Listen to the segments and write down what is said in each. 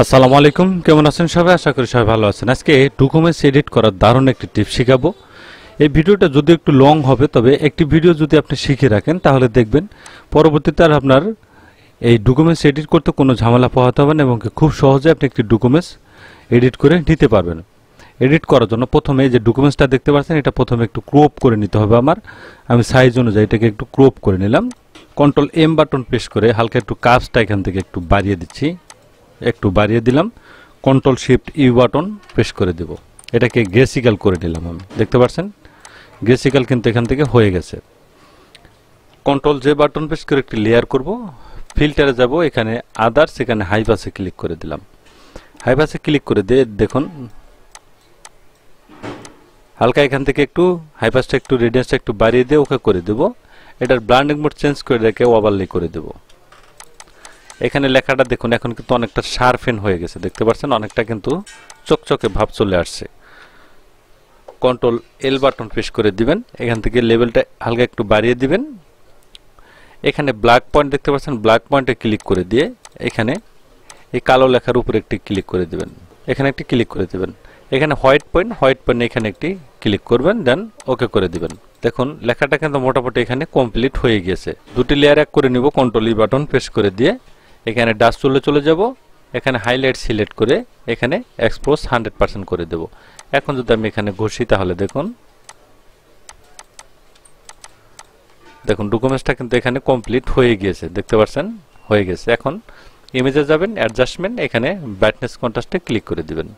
আসসালামু আলাইকুম, কেমন আছেন সবাই? আশা করি সবাই ভালো আছেন। আজকে ডকুমেন্টস এডিট করার দারুণ একটি টিপস শেখাবো। এই ভিডিওটা যদি একটু লং হবে, তবে একটি ভিডিও যদি আপনি শিখে রাখেন তাহলে দেখবেন পরবর্তীতে আর আপনার এই ডকুমেন্টস এডিট করতে কোনো ঝামেলা পোহাতে হবে না এবং খুব সহজে আপনি একটি ডকুমেন্টস এডিট করে নিতে পারবেন। এডিট করার জন্য প্রথমে যে ডকুমেন্টসটা দেখতে পাচ্ছেন, এটা প্রথমে একটু ক্রপ করে নিতে হবে। আমি সাইজ অনুযায়ী এটাকে একটু ক্রপ করে নিলাম। কন্ট্রোল এম বাটন প্রেস করে হালকা একটু কাজটা এখান থেকে একটু বাড়িয়ে দিচ্ছি, একটু বাড়িয়ে দিলাম। Control shift U button press করে দেব। এটাকে গ্রেসিক্যাল করে নিলাম। আমি দেখতে পাচ্ছেন গ্রেসিক্যাল কিন্তু এখান থেকে হয়ে গেছে। কন্ট্রোল জে বাটন প্রেস করে একটি লেয়ার করব। ফিল্টারে যাব, এখানে আদার্স, এখানে হাইপাসে ক্লিক করে দিলাম। হাইপাসে ক্লিক করে দিয়ে দেখুন হালকা এখান থেকে একটু হাইপাসটা একটু রেডিয়াসটা একটু বাড়িয়ে দিয়ে ওকে করে দেব। এটার ব্লান্ডিং মোড চেঞ্জ করে রেখে ওভারলে করে দেব। এখানে লেখাটা দেখুন এখন কিন্তু অনেকটা শার্পেন হয়ে গেছে, দেখতে পাচ্ছেন অনেকটা কিন্তু চকচকে ভাব চলে আসছে। কন্ট্রোল এল বাটন প্রেস করে দিবেন, এখান থেকে লেভেলটা হালকা একটু বাড়িয়ে দিবেন। এখানে ব্ল্যাক পয়েন্ট দেখতে পাচ্ছেন, ব্ল্যাক পয়েন্টে ক্লিক করে দিয়ে এখানে এই কালো লেখার উপরে একটি ক্লিক করে দিবেন, এখানে একটি ক্লিক করে দিবেন। এখানে হোয়াইট পয়েন্ট এখানে একটি ক্লিক করবেন, দেন ওকে করে দিবেন। দেখুন লেখাটা কিন্তু মোটামুটি এখানে কমপ্লিট হয়ে গিয়েছে। দুটি লেয়ার এক করে নিব, কন্ট্রোল ই বাটন প্রেস করে দিয়ে এখানে ডাস্ট টুলে চলে যাব। এখানে হাইলাইট সিলেক্ট করে এখানে এক্সপোজ 100% করে দেব। এখন যদি আমি এখানে ঘষি তাহলে দেখুন ডকুমেন্টসটা কিন্তু এখানে কমপ্লিট হয়ে গিয়েছে, দেখতে পাচ্ছেন হয়ে গেছে। এখন ইমেজে যাবেন, অ্যাডজাস্টমেন্ট, এখানে ব্রাইটনেস কন্ট্রাস্টে ক্লিক করে দিবেন।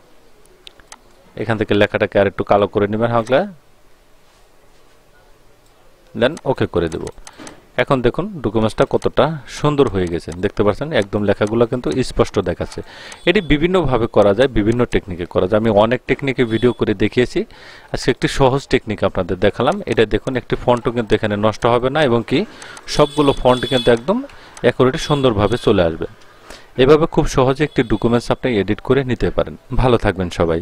এখান থেকে লেখাটাকে আর একটু কালো করে নেবেন হালকা, দেন ওকে করে দেব। এখন দেখুন ডকুমেন্টসটা কতটা সুন্দর হয়ে গেছে, দেখতে পাচ্ছেন একদম লেখাগুলো কিন্তু স্পষ্ট দেখাচ্ছে। এটি বিভিন্নভাবে করা যায়, বিভিন্ন টেকনিকে করা যায়। আমি অনেক টেকনিকে ভিডিও করে দেখিয়েছি, আজকে একটি সহজ টেকনিক আপনাদের দেখালাম। এটা দেখুন একটি ফন্টও কিন্তু এখানে নষ্ট হবে না এবং কি সবগুলো ফন্ট কিন্তু একদম অ্যাকুরেট সুন্দরভাবে চলে আসবে। এভাবে খুব সহজে একটি ডকুমেন্টস আপনি এডিট করে নিতে পারেন। ভালো থাকবেন সবাই।